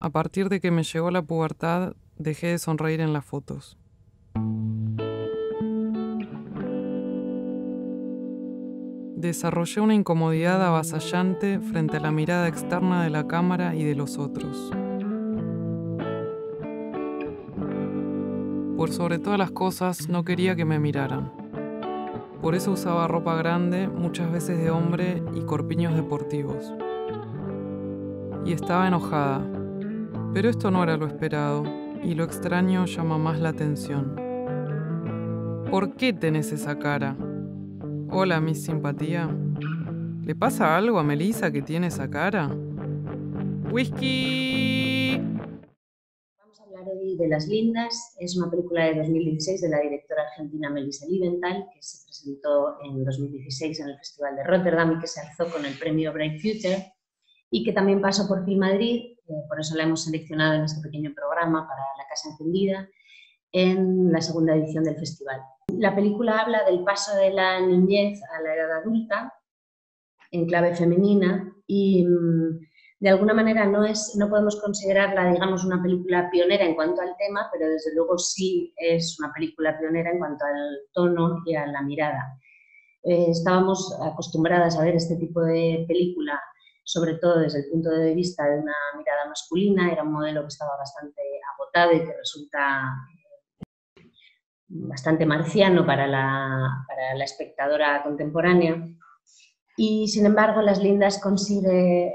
A partir de que me llegó la pubertad, dejé de sonreír en las fotos. Desarrollé una incomodidad avasallante frente a la mirada externa de la cámara y de los otros. Por sobre todas las cosas, no quería que me miraran. Por eso usaba ropa grande, muchas veces de hombre, y corpiños deportivos. Y estaba enojada. Pero esto no era lo esperado, y lo extraño llama más la atención. ¿Por qué tenés esa cara? Hola, mi simpatía. ¿Le pasa algo a Melissa que tiene esa cara? ¡Whisky! Vamos a hablar hoy de Las Lindas. Es una película de 2016 de la directora argentina Melissa Liebenthal, que se presentó en 2016 en el Festival de Rotterdam y que se alzó con el premio Bright Future, y que también pasó por Film Madrid, por eso la hemos seleccionado en este pequeño programa para La Casa Encendida, en la segunda edición del festival. La película habla del paso de la niñez a la edad adulta, en clave femenina, y de alguna manera no podemos considerarla, digamos, una película pionera en cuanto al tema, pero desde luego sí es una película pionera en cuanto al tono y a la mirada. Estábamos acostumbradas a ver este tipo de película, sobre todo desde el punto de vista de una mirada masculina. Era un modelo que estaba bastante agotado y que resulta bastante marciano para la espectadora contemporánea. Y sin embargo, Las Lindas consigue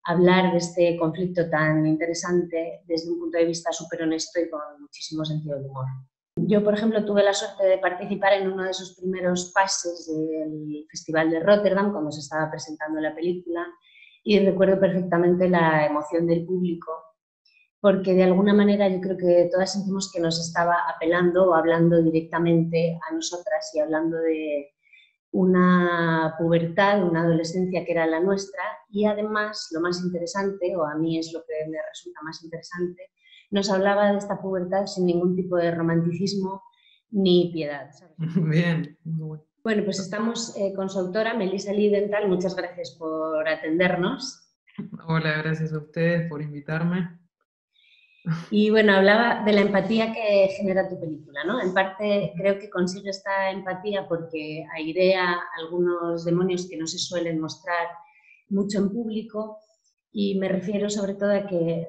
hablar de este conflicto tan interesante desde un punto de vista súper honesto y con muchísimo sentido del humor. Yo, por ejemplo, tuve la suerte de participar en uno de esos primeros pases del Festival de Rotterdam, cuando se estaba presentando la película, y recuerdo perfectamente la emoción del público, porque de alguna manera yo creo que todas sentimos que nos estaba apelando o hablando directamente a nosotras y hablando de una pubertad, una adolescencia que era la nuestra, y además lo más interesante, o a mí es lo que me resulta más interesante, nos hablaba de esta pubertad sin ningún tipo de romanticismo ni piedad, ¿sabes? Bien. Bueno, pues estamos con su autora, Melissa Liebenthal. Muchas gracias por atendernos. Hola, gracias a ustedes por invitarme. Y bueno, hablaba de la empatía que genera tu película, ¿no? En parte creo que consigue esta empatía porque airea algunos demonios que no se suelen mostrar mucho en público, y me refiero sobre todo a que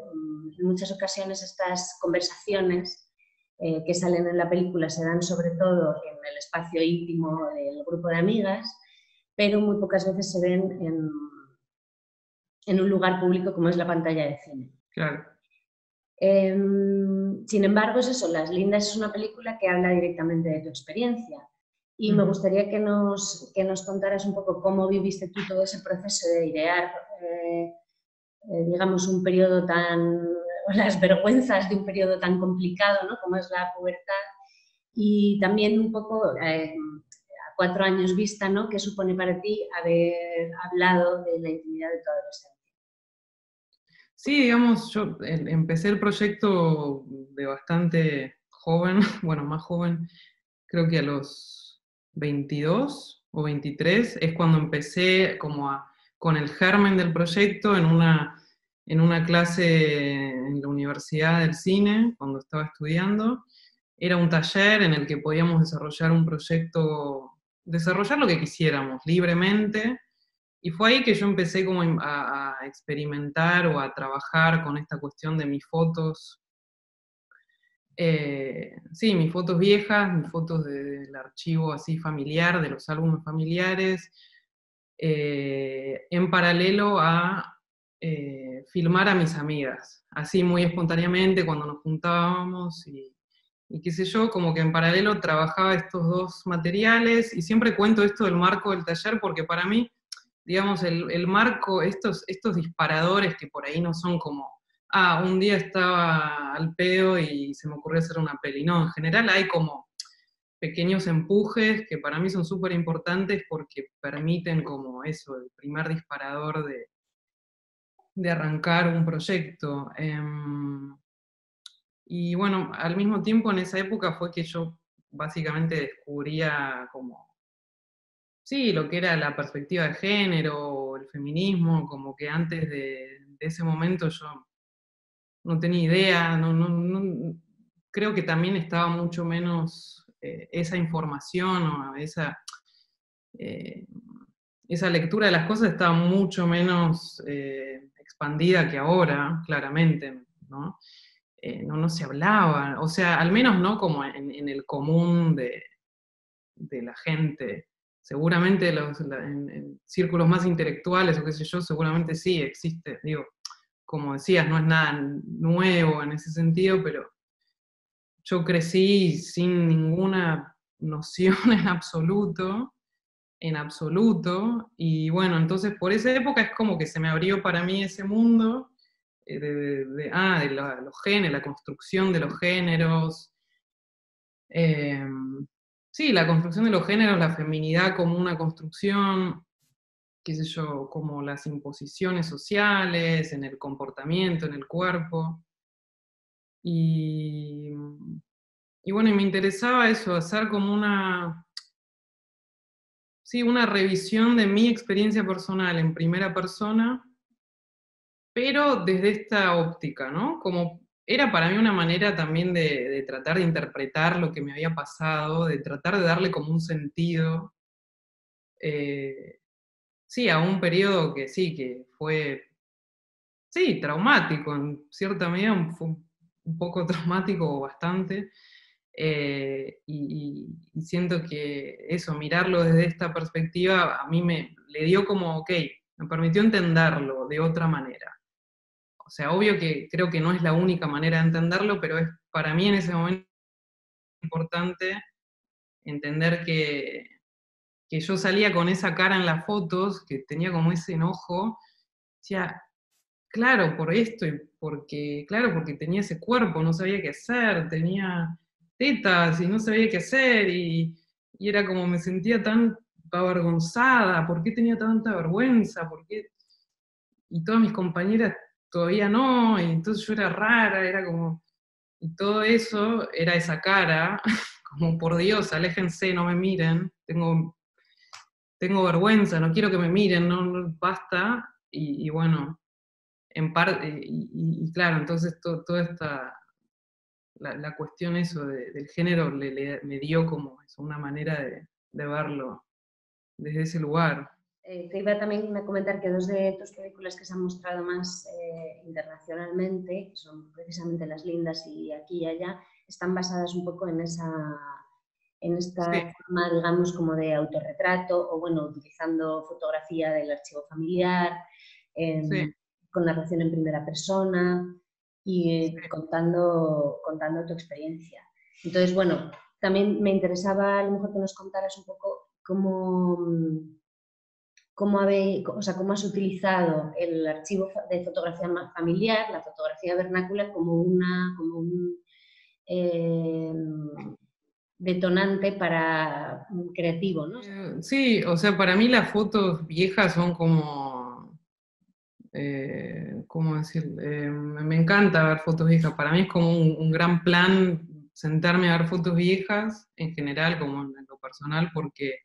en muchas ocasiones estas conversaciones que salen en la película se dan sobre todo en el espacio íntimo del grupo de amigas, pero muy pocas veces se ven en un lugar público como es la pantalla de cine. Claro. Sin embargo, es eso, Las Lindas es una película que habla directamente de tu experiencia, y me gustaría que nos contaras un poco cómo viviste tú todo ese proceso de idear, digamos, un periodo tan, las vergüenzas de un periodo tan complicado, ¿no?, como es la pubertad, y también un poco a 4 años vista, ¿no?, qué supone para ti haber hablado de la intimidad de tu adolescencia. Sí, digamos, yo empecé el proyecto de bastante joven, bueno, más joven, creo que a los 22 o 23 es cuando empecé como con el germen del proyecto en una clase en la Universidad del Cine, cuando estaba estudiando. Era un taller en el que podíamos desarrollar un proyecto, desarrollar lo que quisiéramos libremente, y fue ahí que yo empecé como a experimentar o a trabajar con esta cuestión de mis fotos. Sí, mis fotos viejas, mis fotos del archivo así familiar, de los álbumes familiares, en paralelo a filmar a mis amigas, así muy espontáneamente cuando nos juntábamos y qué sé yo, como que en paralelo trabajaba estos dos materiales, y siempre cuento esto del marco del taller porque para mí, digamos, el marco, estos disparadores que por ahí no son como, un día estaba al pedo y se me ocurrió hacer una peli. No, en general hay como pequeños empujes que para mí son súper importantes porque permiten como eso, el primer disparador de arrancar un proyecto. Y bueno, al mismo tiempo en esa época fue que yo básicamente descubría como, sí, lo que era la perspectiva de género, el feminismo, como que antes de ese momento yo no tenía idea, creo que también estaba mucho menos esa información o eh, esa lectura de las cosas estaba mucho menos expandida que ahora, claramente, ¿no? No se hablaba, o sea, al menos no como en el común de la gente. Seguramente en círculos más intelectuales o qué sé yo, seguramente sí existe, digo, como decías, no es nada nuevo en ese sentido, pero yo crecí sin ninguna noción en absoluto, y bueno, entonces por esa época es como que se me abrió para mí ese mundo de los géneros, la construcción de los géneros, eh, sí, la construcción de los géneros, la feminidad como una construcción, qué sé yo, como las imposiciones sociales, en el comportamiento, en el cuerpo, y, y bueno, y me interesaba eso, hacer como sí, una revisión de mi experiencia personal en primera persona, pero desde esta óptica, ¿no? Como era para mí una manera también de tratar de interpretar lo que me había pasado, de tratar de darle como un sentido, eh, sí, a un periodo que sí, que fue, sí, traumático, en cierta medida fue un poco traumático o bastante, y siento que eso, mirarlo desde esta perspectiva, a mí le dio como, ok, me permitió entenderlo de otra manera. O sea, obvio que creo que no es la única manera de entenderlo, pero es para mí en ese momento importante entender que yo salía con esa cara en las fotos, que tenía como ese enojo, decía, claro, por esto, y claro, porque tenía ese cuerpo, no sabía qué hacer, tenía tetas y no sabía qué hacer, y era como me sentía tan avergonzada, ¿por qué tenía tanta vergüenza? ¿Por qué? Y todas mis compañeras todavía no, y entonces yo era rara, era como, y todo eso era esa cara, como por Dios, aléjense, no me miren, tengo vergüenza, no quiero que me miren, basta, y bueno, en parte, y claro, entonces toda esta, la cuestión eso del género me dio como eso, una manera de verlo desde ese lugar. Te iba también a comentar que dos de tus películas que se han mostrado más internacionalmente, que son precisamente Las Lindas y Aquí y Allá, están basadas un poco en esta Sí, forma, digamos, como de autorretrato, o bueno, utilizando fotografía del archivo familiar, sí, con narración en primera persona y contando tu experiencia. Entonces, bueno, también me interesaba a lo mejor que nos contaras un poco cómo has utilizado el archivo de fotografía familiar, la fotografía vernácula, como un eh, detonante para creativo, ¿no? sí, o sea, para mí las fotos viejas son como, ¿cómo decir? Me encanta ver fotos viejas. Para mí es como un gran plan sentarme a ver fotos viejas, en general, como en lo personal, porque,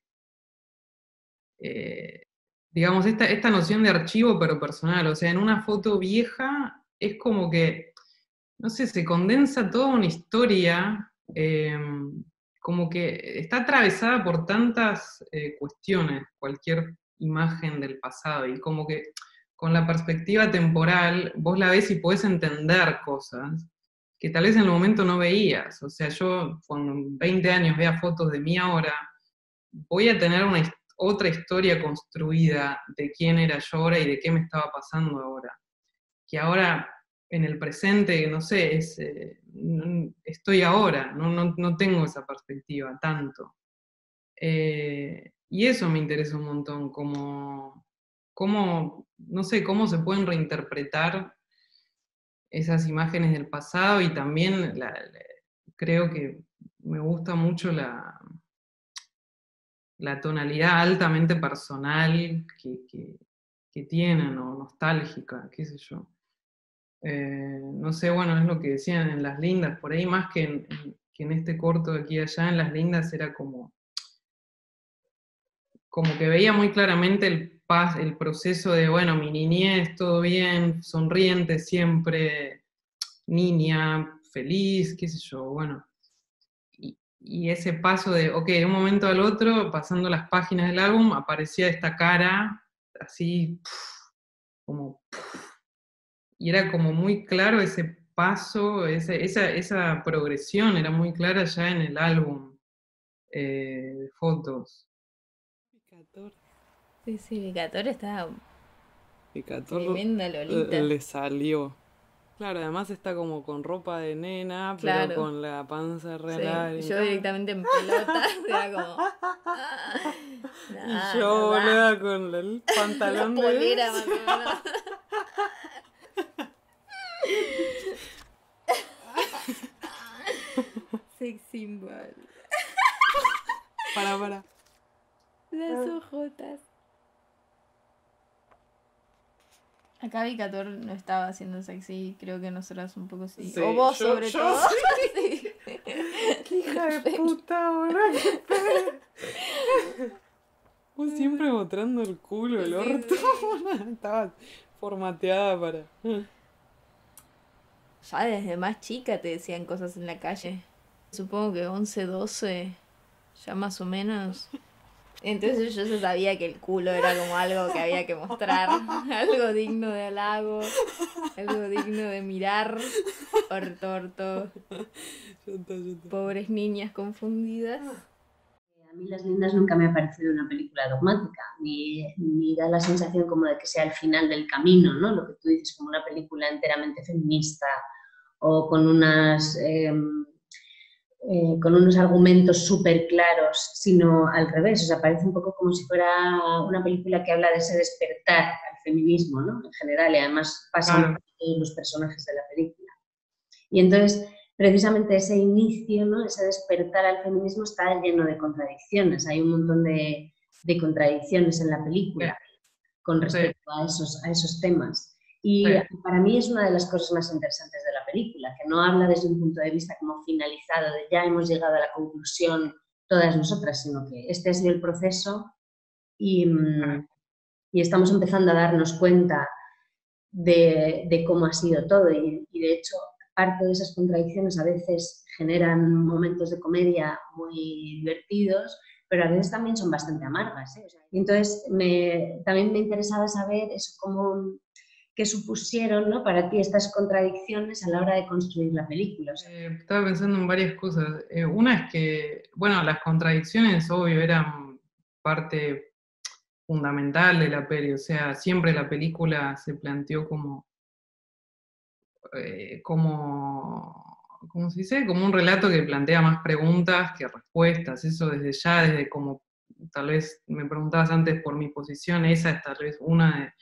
eh, digamos, esta noción de archivo, pero personal, o sea, en una foto vieja es como que, no sé, se condensa toda una historia, como que está atravesada por tantas cuestiones, cualquier imagen del pasado, y como que con la perspectiva temporal vos la ves y podés entender cosas que tal vez en el momento no veías. O sea, yo cuando en 20 años vea fotos de mí ahora, voy a tener otra historia construida de quién era yo ahora y de qué me estaba pasando ahora. Que ahora, en el presente, no sé, estoy ahora, no tengo esa perspectiva tanto. Y eso me interesa un montón, no sé, cómo se pueden reinterpretar esas imágenes del pasado, y también creo que me gusta mucho la tonalidad altamente personal que tienen, o nostálgica, qué sé yo. No sé, bueno, es lo que decían en Las Lindas, por ahí más que en este corto de aquí y allá, en Las Lindas era como que veía muy claramente el proceso de, bueno, mi niñez, todo bien, sonriente siempre, niña, feliz, qué sé yo, bueno. Y ese paso de, ok, de un momento al otro, pasando las páginas del álbum, aparecía esta cara, así, como, y era como muy claro ese paso, esa progresión era muy clara ya en el álbum de fotos. Picator. Sí, sí, Vicator está Picator tremenda Lolita. le salió. Claro, además está como con ropa de nena, Claro. pero con la panza re Sí, larga. yo directamente en pelota, era como... Y yo, boluda, con el pantalón la polera, más o menos. Sex symbol. Para. Las ojotas. Acá Vicator no estaba haciendo sexy, creo que nosotras un poco sí. Sí, O vos yo sobre todo. Sí. Sí. ¡Qué hija de puta, boludo! ¡Qué pena! Vos siempre mostrando el culo, el orto. Estaba formateada para... Ya desde más chica te decían cosas en la calle. Supongo que 11, 12, ya más o menos. Entonces yo ya sabía que el culo era como algo que había que mostrar, algo digno de halago, algo digno de mirar. Orto. Pobres niñas confundidas. A mí Las Lindas nunca me ha parecido una película dogmática, ni da la sensación como de que sea el final del camino, ¿no? Lo que tú dices, como una película enteramente feminista o con con unos argumentos súper claros, sino al revés, o sea, parece un poco como si fuera una película que habla de ese despertar al feminismo, ¿no? En general, y además pasan por todos los personajes de la película. Y entonces, precisamente ese inicio, ¿no? Ese despertar al feminismo está lleno de contradicciones, hay un montón de contradicciones en la película con respecto a esos temas. Y para mí es una de las cosas más interesantes de la película, que no habla desde un punto de vista como finalizado, de ya hemos llegado a la conclusión todas nosotras, sino que este ha sido el proceso y estamos empezando a darnos cuenta de cómo ha sido todo. Y de hecho, parte de esas contradicciones a veces generan momentos de comedia muy divertidos, pero a veces también son bastante amargas, ¿eh? O sea, y entonces también me interesaba saber eso, qué supusieron, ¿no? Para ti estas contradicciones a la hora de construir la película. O sea, estaba pensando en varias cosas. Una es que, bueno, las contradicciones, obvio, eran parte fundamental de la peli, o sea, siempre la película se planteó como ¿cómo se dice? Como un relato que plantea más preguntas que respuestas, eso desde ya, desde como, tal vez me preguntabas antes por mi posición, esa es tal vez una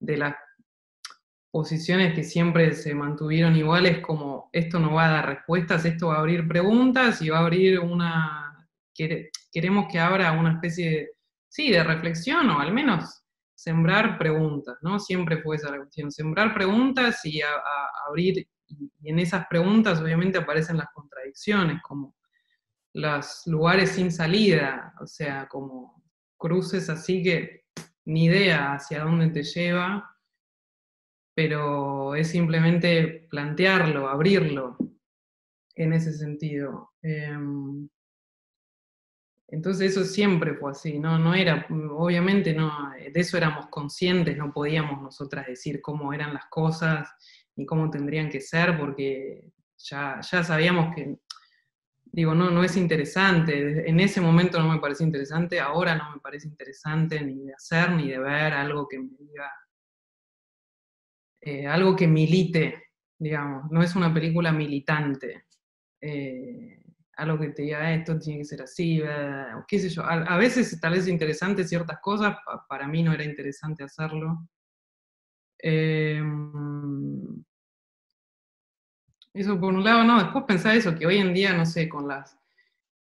de las posiciones que siempre se mantuvieron iguales, como esto no va a dar respuestas, esto va a abrir preguntas y va a abrir queremos que abra una especie de, sí, de reflexión o al menos sembrar preguntas, ¿no? Siempre fue esa la cuestión, sembrar preguntas y abrir, y en esas preguntas obviamente aparecen las contradicciones, como los lugares sin salida, o sea, como cruces así que ni idea hacia dónde te lleva, pero es simplemente plantearlo, abrirlo en ese sentido. Entonces eso siempre fue así, no era, obviamente no, de eso éramos conscientes, no podíamos nosotras decir cómo eran las cosas ni cómo tendrían que ser, porque ya sabíamos que, digo, no es interesante, en ese momento no me parecía interesante, ahora no me parece interesante ni de hacer ni de ver algo que me diga, algo que milite, digamos, no es una película militante. Algo que te diga, esto tiene que ser así, o qué sé yo. A veces tal vez interesante ciertas cosas, para mí no era interesante hacerlo. Eso por un lado, no, después pensar eso, que hoy en día, no sé,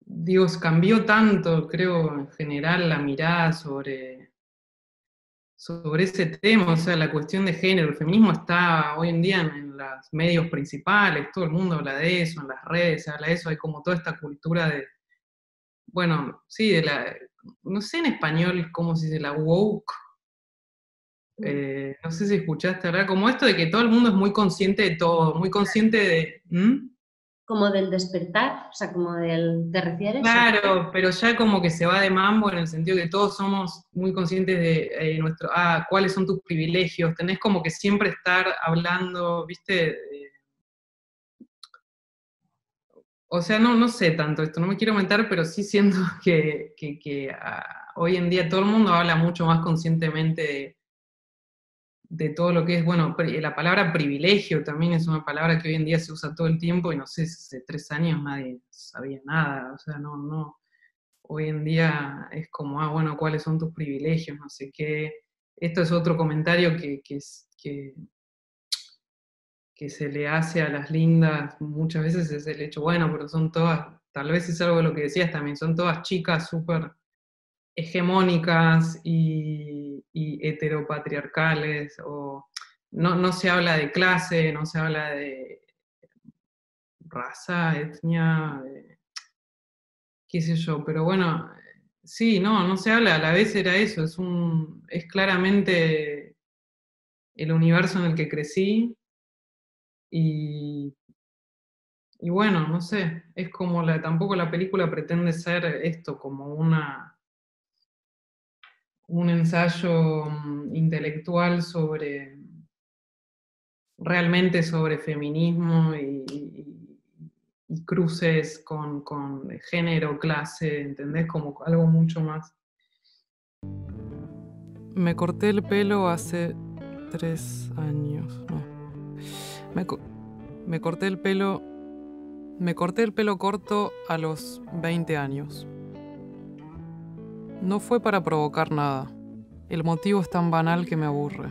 digo, cambió tanto, creo, en general, la mirada sobre ese tema, o sea, la cuestión de género. El feminismo está hoy en día en los medios principales, todo el mundo habla de eso, en las redes se habla de eso, hay como toda esta cultura de, bueno, sí, no sé en español cómo se dice, la woke, No sé si escuchaste hablar, como esto de que todo el mundo es muy consciente de todo, muy consciente de... Como del despertar, o sea, como del... ¿Te refieres? Claro, pero ya como que se va de mambo en el sentido que todos somos muy conscientes de cuáles son tus privilegios, tenés como que siempre estar hablando, ¿viste? O sea, no sé tanto esto, no me quiero meter, pero sí siento que hoy en día todo el mundo habla mucho más conscientemente de todo lo que es, bueno, la palabra privilegio también es una palabra que hoy en día se usa todo el tiempo y no sé, hace 3 años nadie sabía nada, o sea, no, hoy en día es como, bueno, ¿cuáles son tus privilegios? No sé qué. Esto es otro comentario que se le hace a las lindas muchas veces, es el hecho, bueno, pero son todas, tal vez es algo de lo que decías también, son todas chicas súper hegemónicas y heteropatriarcales, o no se habla de clase, no se habla de raza, etnia, qué sé yo, pero bueno, sí, no se habla, a la vez era eso, es claramente el universo en el que crecí, y, y bueno, no sé, es como tampoco la película pretende ser esto, como un ensayo intelectual realmente sobre feminismo y cruces con género, clase, ¿entendés? Como algo mucho más. Me corté el pelo hace 3 años, no. Me corté el pelo corto a los 20 años. No fue para provocar nada. El motivo es tan banal que me aburre.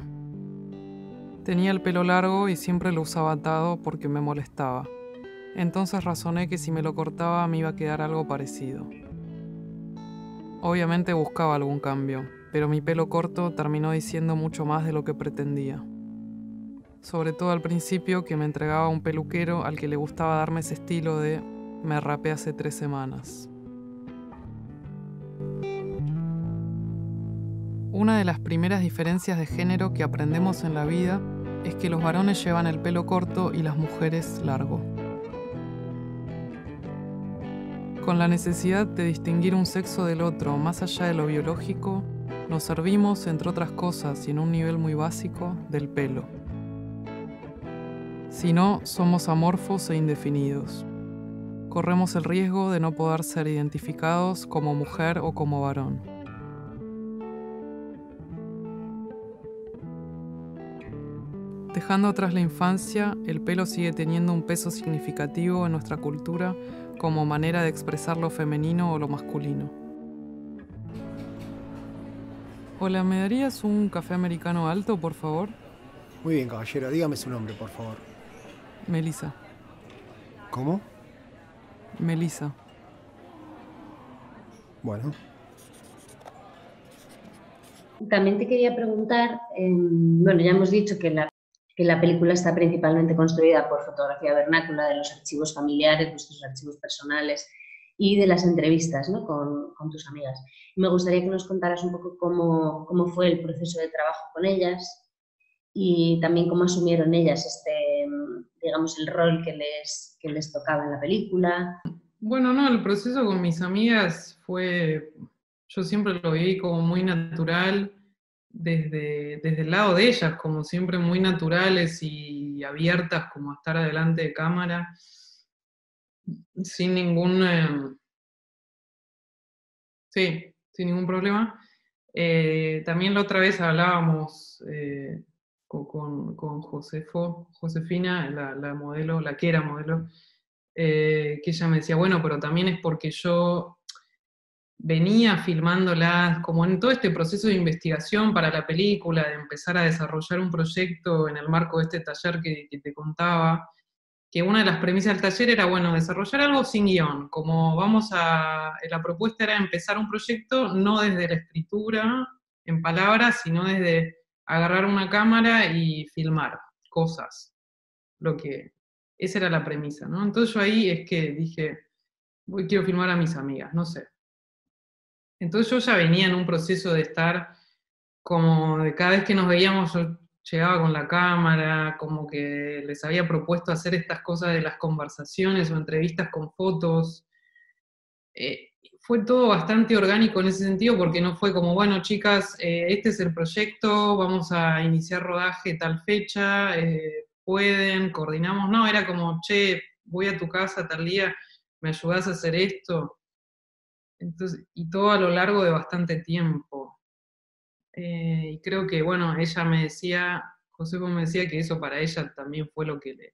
Tenía el pelo largo y siempre lo usaba atado porque me molestaba. Entonces razoné que si me lo cortaba me iba a quedar algo parecido. Obviamente buscaba algún cambio, pero mi pelo corto terminó diciendo mucho más de lo que pretendía. Sobre todo al principio, que me entregaba un peluquero al que le gustaba darme ese estilo de me rapé hace 3 semanas. Una de las primeras diferencias de género que aprendemos en la vida es que los varones llevan el pelo corto y las mujeres largo. Con la necesidad de distinguir un sexo del otro más allá de lo biológico, nos servimos, entre otras cosas y en un nivel muy básico, del pelo. Si no, somos amorfos e indefinidos. Corremos el riesgo de no poder ser identificados como mujer o como varón. Dejando atrás la infancia, el pelo sigue teniendo un peso significativo en nuestra cultura como manera de expresar lo femenino o lo masculino. Hola, ¿me darías un café americano alto, por favor? Muy bien, caballero. Dígame su nombre, por favor. Melissa. ¿Cómo? Melissa. Bueno. También te quería preguntar, bueno, ya hemos dicho que la película está principalmente construida por fotografía vernácula de los archivos familiares, vuestros archivos personales y de las entrevistas, ¿no?, con tus amigas. Me gustaría que nos contaras un poco cómo fue el proceso de trabajo con ellas y también cómo asumieron ellas digamos, el rol que les tocaba en la película. Bueno, no, el proceso con mis amigas yo siempre lo viví como muy natural, desde el lado de ellas, como siempre muy naturales y abiertas como a estar adelante de cámara, sin ningún problema. También la otra vez hablábamos con Josefina, la modelo, la que era modelo, que ella me decía, bueno, pero también es porque yo venía filmándolas, como en todo este proceso de investigación para la película, de empezar a desarrollar un proyecto en el marco de este taller que te contaba, que una de las premisas del taller era, bueno, desarrollar algo sin guión, como la propuesta era empezar un proyecto no desde la escritura, en palabras, sino desde agarrar una cámara y filmar cosas, esa era la premisa, ¿no? Entonces yo ahí es que dije, quiero filmar a mis amigas, no sé. Entonces yo ya venía en un proceso de estar como de cada vez que nos veíamos yo llegaba con la cámara, como que les había propuesto hacer estas cosas de las conversaciones o entrevistas con fotos. Fue todo bastante orgánico en ese sentido porque no fue como, bueno, chicas, este es el proyecto, vamos a iniciar rodaje tal fecha, pueden, coordinamos. No, era como, che, voy a tu casa tal día, ¿me ayudás a hacer esto? Entonces, y todo a lo largo de bastante tiempo. Y creo que, bueno, ella me decía, Josefa me decía que eso para ella también fue lo que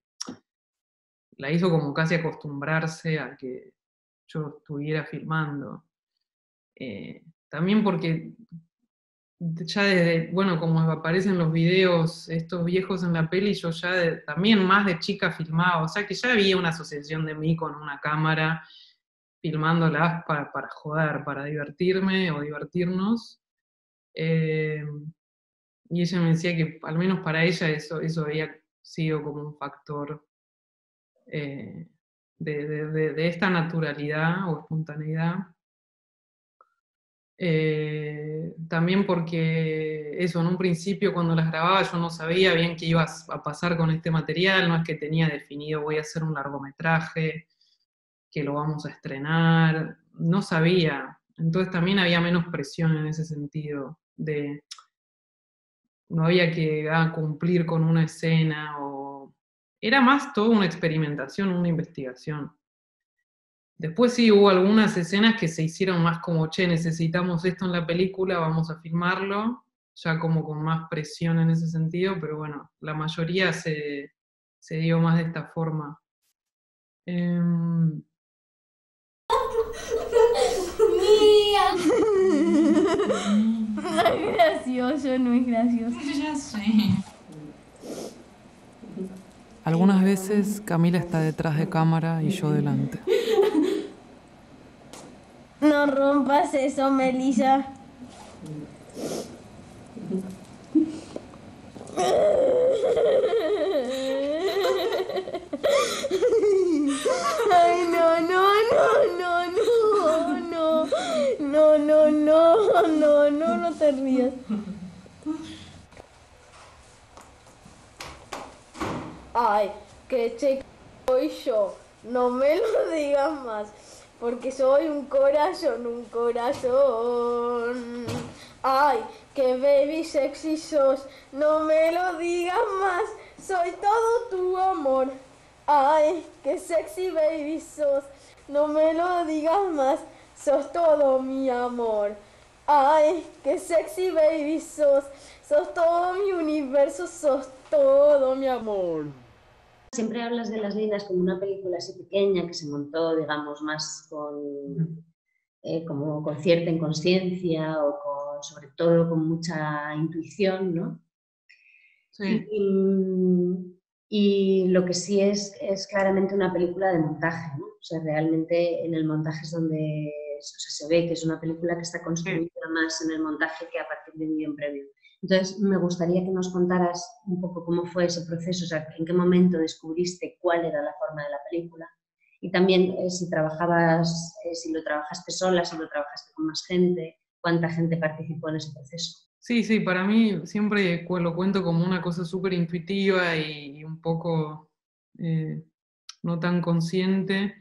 la hizo como casi acostumbrarse a que yo estuviera filmando. También porque ya desde, bueno, como aparecen los videos estos viejos en la peli, yo ya también más de chica filmaba, o sea que ya había una asociación de mí con una cámara filmándolas para joder, para divertirme o divertirnos. Eh, y ella me decía que al menos para ella eso había sido como un factor eh, de esta naturalidad o espontaneidad. También porque eso, en un principio cuando las grababa yo no sabía bien qué iba a pasar con este material, no es que tenía definido voy a hacer un largometraje, que lo vamos a estrenar, no sabía. Entonces también había menos presión en ese sentido, de no había que cumplir con una escena, o era más toda una experimentación, una investigación. Después sí hubo algunas escenas que se hicieron más como, che, necesitamos esto en la película, vamos a filmarlo, ya como con más presión en ese sentido, pero bueno, la mayoría se dio más de esta forma. Em, Mía. No es gracioso, no es gracioso. Ya sé. Algunas veces Camila está detrás de cámara y yo delante. No rompas eso, Melissa. Ay, no, no, no, no, no, no, no, no, no, no, no, no te rías. Ay, que che soy yo. No me lo digas más, porque soy un corazón, un corazón. Ay, que baby sexy sos. No me lo digas más, soy todo tu amor. Ay, que sexy baby sos. No me lo digas más, sos todo mi amor. Ay, que sexy baby sos. Sos todo mi universo, sos todo mi amor. Siempre hablas de Las Lindas como una película así pequeña que se montó, digamos, más con, como con cierta inconsciencia o sobre todo con mucha intuición, ¿no? sí. Y lo que sí es claramente una película de montaje, ¿no? O sea, realmente en el montaje es donde se ve que es una película que está construida más en el montaje que a partir de un guión previo. Entonces, me gustaría que nos contaras un poco cómo fue ese proceso, o sea, en qué momento descubriste cuál era la forma de la película y también si trabajabas, si lo trabajaste sola, si lo trabajaste con más gente, cuánta gente participó en ese proceso. Sí, sí, para mí siempre lo cuento como una cosa súper intuitiva y un poco no tan consciente.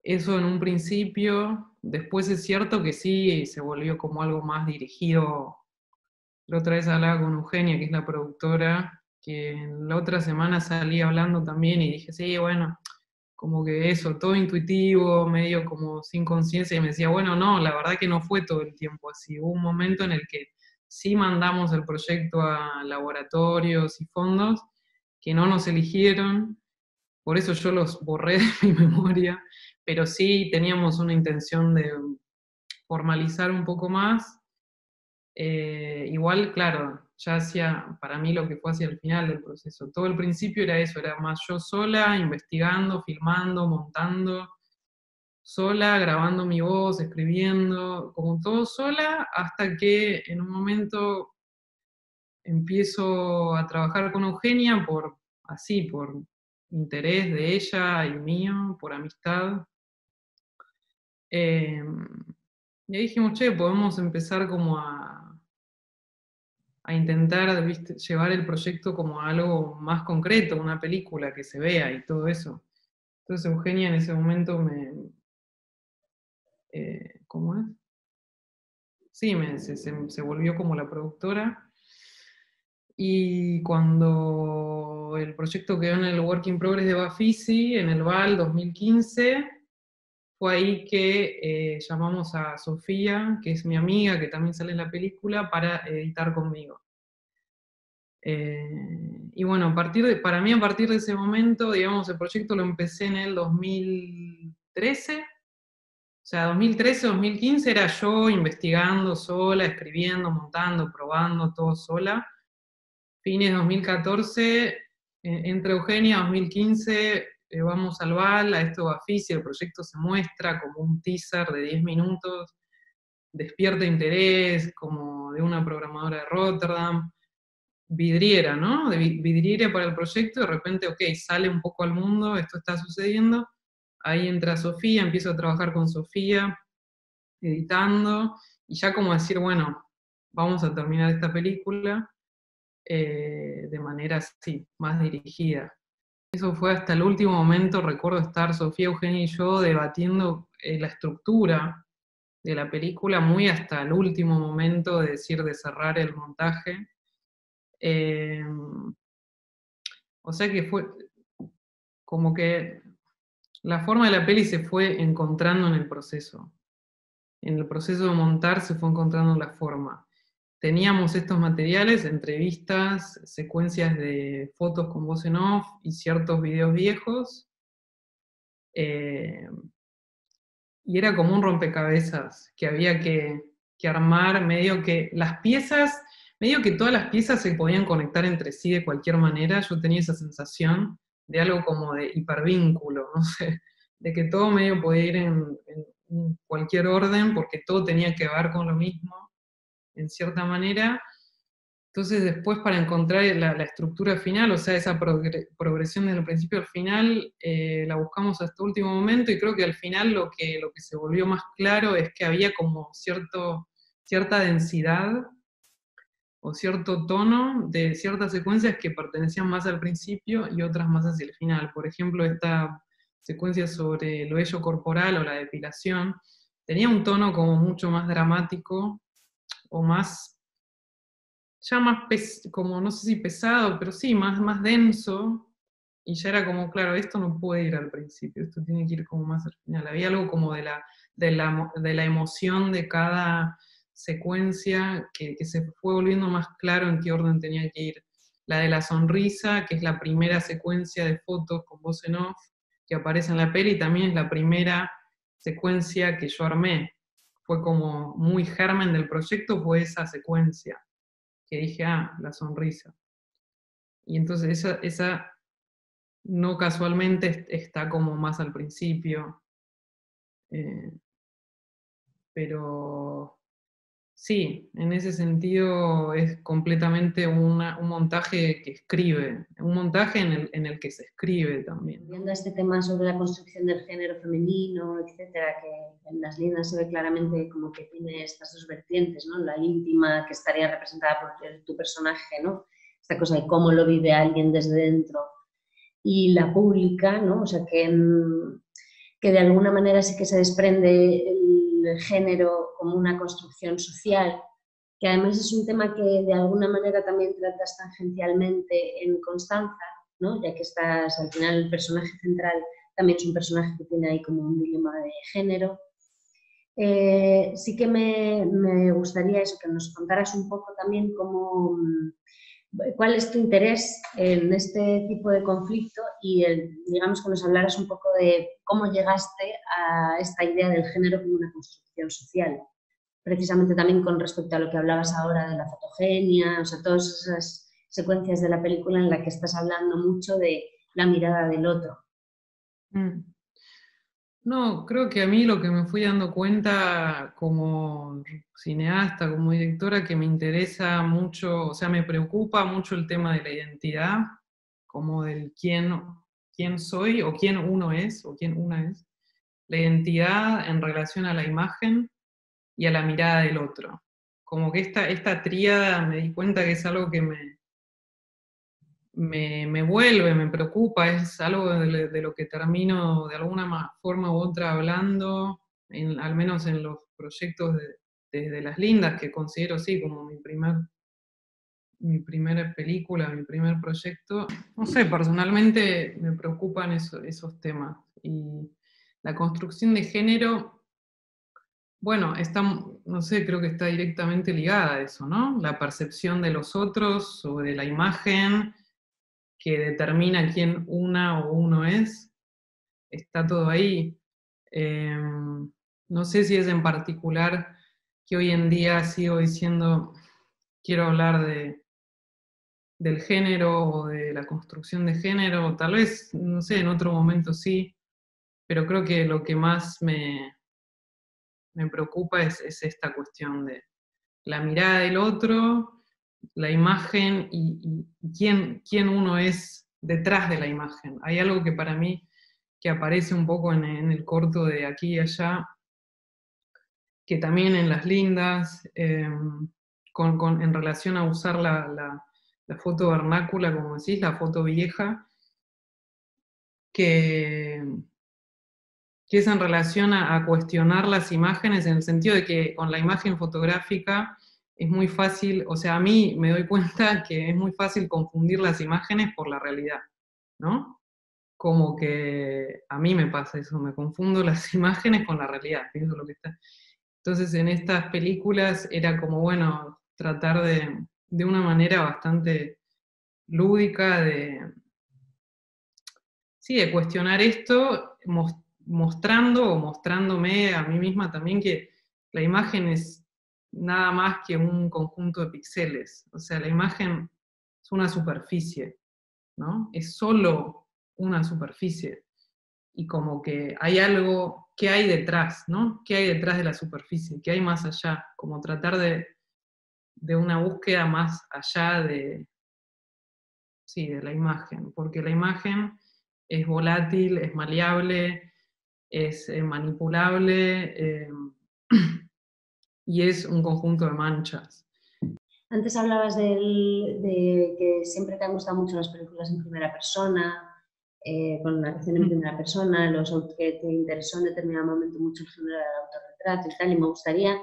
Eso en un principio, después es cierto que sí, se volvió como algo más dirigido. La otra vez hablaba con Eugenia, que es la productora, que la otra semana salí hablando también y dije, sí, bueno, como que eso, todo intuitivo, medio como sin conciencia, y me decía, bueno, no, la verdad que no fue todo el tiempo así. Hubo un momento en el que sí mandamos el proyecto a laboratorios y fondos que no nos eligieron, por eso yo los borré de mi memoria, pero sí teníamos una intención de formalizar un poco más. Igual, claro, ya hacía para mí lo que fue hacia el final del proceso. Todo el principio era eso, era más yo sola, investigando, filmando, montando, sola, grabando mi voz, escribiendo, como todo sola, hasta que en un momento empiezo a trabajar con Eugenia por interés de ella y mío, por amistad. Y ahí dijimos, che, podemos empezar como a intentar, ¿viste?, llevar el proyecto como algo más concreto, una película que se vea y todo eso. Entonces Eugenia en ese momento ¿cómo es? Sí, se volvió como la productora. Y cuando el proyecto quedó en el Work in Progress de Bafisi, en el VAL 2015, fue ahí que llamamos a Sofía, que es mi amiga, que también sale en la película, para editar conmigo. Y bueno, para mí a partir de ese momento, digamos, el proyecto lo empecé en el 2013. O sea, 2013, 2015 era yo investigando sola, escribiendo, montando, probando, todo sola. Fines 2014, entre Eugenia 2015, vamos al VAL, a esto Bafisi, el proyecto se muestra como un teaser de 10 minutos, despierta interés, como de una programadora de Rotterdam, vidriera, ¿no? Vidriera para el proyecto, de repente, ok, sale un poco al mundo, esto está sucediendo, ahí entra Sofía, empiezo a trabajar con Sofía, editando, y ya como decir, bueno, vamos a terminar esta película, de manera así, más dirigida. Eso fue hasta el último momento, recuerdo estar Sofía, Eugenia y yo debatiendo la estructura de la película, muy hasta el último momento de cerrar el montaje. O sea que fue como que la forma de la peli se fue encontrando en el proceso. En el proceso de montar se fue encontrando la forma. Teníamos estos materiales, entrevistas, secuencias de fotos con voz en off y ciertos videos viejos. Y era como un rompecabezas que había que armar, medio que todas las piezas se podían conectar entre sí de cualquier manera. Yo tenía esa sensación de algo como de hipervínculo, no sé, de que todo medio podía ir en cualquier orden porque todo tenía que ver con lo mismo, en cierta manera. Entonces después para encontrar la estructura final, o sea, esa progresión desde el principio al final, la buscamos hasta último momento, y creo que al final lo que se volvió más claro es que había como cierta densidad o cierto tono de ciertas secuencias que pertenecían más al principio y otras más hacia el final. Por ejemplo, esta secuencia sobre el vello corporal o la depilación tenía un tono como mucho más dramático o más, ya más, como no sé si pesado, pero sí, más denso, y ya era como, claro, esto no puede ir al principio, esto tiene que ir como más al final. Había algo como de la emoción de cada secuencia que se fue volviendo más claro en qué orden tenía que ir. La de la sonrisa, que es la primera secuencia de fotos con voz en off que aparece en la peli, también es la primera secuencia que yo armé. Fue como muy germen del proyecto, fue esa secuencia que dije, la sonrisa. Y entonces esa no casualmente está como más al principio, pero sí, en ese sentido es completamente un montaje que escribe, un montaje en el que se escribe también. Viendo este tema sobre la construcción del género femenino, etcétera, que en Las Lindas se ve claramente como que tiene estas dos vertientes, ¿no? La íntima, que estaría representada por tu personaje, ¿no? Esta cosa de cómo lo vive alguien desde dentro, y la pública, ¿no? O sea, que de alguna manera sí que se desprende el género como una construcción social, que además es un tema que de alguna manera también tratas tangencialmente en Constanza, ¿no? Ya que estás, al final, el personaje central también es un personaje que tiene ahí como un dilema de género. Sí que me gustaría eso, que nos contaras un poco también cuál es tu interés en este tipo de conflicto y digamos que nos hablaras un poco de cómo llegaste a esta idea del género como una construcción social. Precisamente también con respecto a lo que hablabas ahora de la fotogenia, o sea, todas esas secuencias de la película en la que estás hablando mucho de la mirada del otro. No, creo que a mí lo que me fui dando cuenta como cineasta, como directora, que me interesa mucho, o sea, me preocupa mucho el tema de la identidad, como del quién soy, o quién uno es, o quién una es. La identidad en relación a la imagen y a la mirada del otro. como que esta tríada me di cuenta que es algo que me vuelve, me preocupa, es algo de lo que termino de alguna forma u otra hablando, al menos en los proyectos desde Las Lindas, que considero sí como mi primera película, mi primer proyecto. No sé, personalmente me preocupan esos temas. Y la construcción de género, bueno, no sé, creo que está directamente ligada a eso, ¿no? La percepción de los otros o de la imagen que determina quién una o uno es, está todo ahí. No sé si es en particular que hoy en día sigo diciendo, quiero hablar del género o de la construcción de género, tal vez, no sé, en otro momento sí, pero creo que lo que más me preocupa es esta cuestión de la mirada del otro, la imagen y quién uno es detrás de la imagen. Hay algo que para mí que aparece un poco en el corto de Aquí y Allá, que también en Las Lindas, en relación a usar la foto vernácula, como decís, la foto vieja, que es en relación a cuestionar las imágenes, en el sentido de que con la imagen fotográfica es muy fácil, o sea, a mí me doy cuenta que es muy fácil confundir las imágenes por la realidad, ¿no? Como que a mí me pasa eso, me confundo las imágenes con la realidad, pienso lo que está. Entonces en estas películas era como, bueno, tratar de una manera bastante lúdica sí, de cuestionar esto, mostrando o mostrándome a mí misma también que la imagen es nada más que un conjunto de píxeles. O sea, la imagen es una superficie, ¿no? Es solo una superficie. Y como que hay algo, ¿qué hay detrás, ¿no? ¿Qué hay detrás de la superficie? ¿Qué hay más allá? Como tratar de una búsqueda más allá sí, de la imagen, porque la imagen es volátil, es maleable, es manipulable y es un conjunto de manchas. Antes hablabas de que siempre te han gustado mucho las películas en primera persona, con narración en primera persona, que te interesó en determinado momento mucho el género del autorretrato y tal, y me gustaría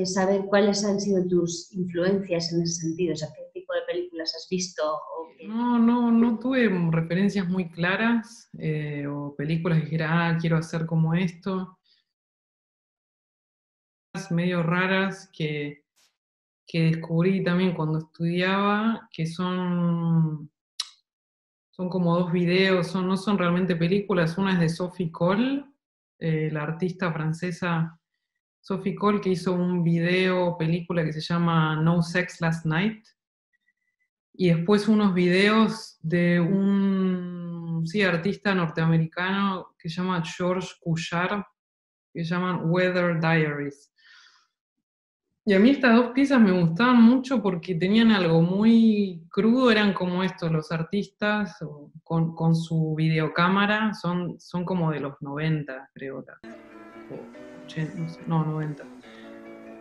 saber cuáles han sido tus influencias en ese sentido, o sea, qué tipo de películas has visto. No tuve referencias muy claras o películas que dijera, quiero hacer como esto. Medio raras que descubrí también cuando estudiaba, que son como dos videos, no son realmente películas. Una es de Sophie Cole, la artista francesa Sophie Cole, que hizo un video, película que se llama No Sex Last Night, y después unos videos de un artista norteamericano que se llama George Couchard, que se llaman Weather Diaries. Y a mí estas dos piezas me gustaban mucho porque tenían algo muy crudo, eran como estos, los artistas con su videocámara, son como de los 90, creo, o 80, no sé, no, 90.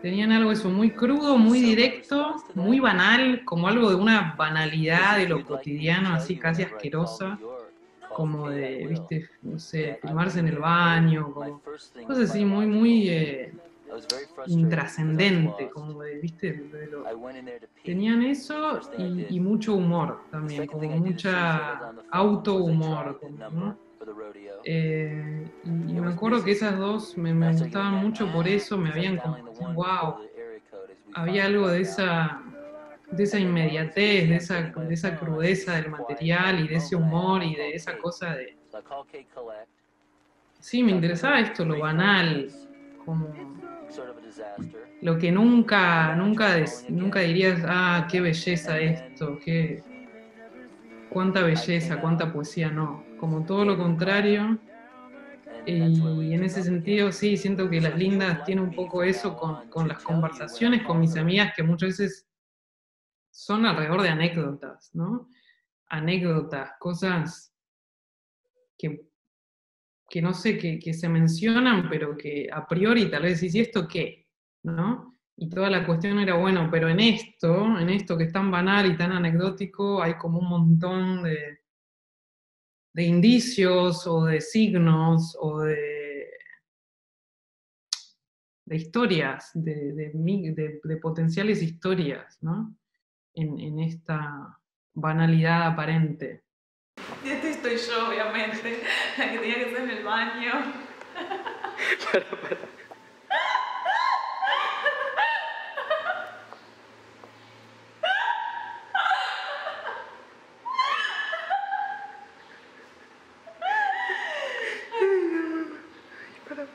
Tenían algo eso muy crudo, muy directo, muy banal, como algo de una banalidad de lo cotidiano, así casi asquerosa, como de, viste, no sé, filmarse en el baño, como cosas así muy intrascendente, como de, viste, tenían eso y mucho humor también, como mucha auto-humor, ¿no? Y me acuerdo que esas dos me gustaban mucho por eso, me habían como, wow, había algo de esa inmediatez, de esa crudeza del material y de ese humor y de esa cosa de... Sí, me interesaba esto, lo banal, como lo que nunca dirías, ah, qué belleza esto, cuánta belleza, cuánta poesía, no, como todo lo contrario. Y en ese sentido, sí, siento que Las Lindas tiene un poco eso con las conversaciones con mis amigas, que muchas veces son alrededor de anécdotas, ¿no? Anécdotas, cosas que no sé, que se mencionan, pero que a priori tal vez decís, ¿y esto qué? ¿No? Y toda la cuestión era, bueno, pero en esto que es tan banal y tan anecdótico, hay como un montón de indicios o de signos o de historias, de potenciales historias, ¿no? En esta banalidad aparente. Y estoy yo, obviamente, la que tenía que estar en el baño. Para.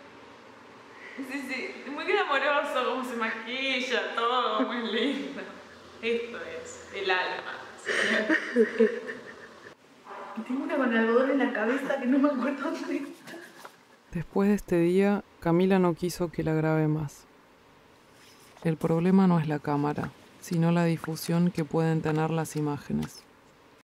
Sí, muy glamoroso, cómo se maquilla, todo, muy lindo. Esto es el alma. Y tengo una con algodón en la cabeza que no me acuerdo dónde está. Después de este día, Camila no quiso que la grabe más. El problema no es la cámara, sino la difusión que pueden tener las imágenes.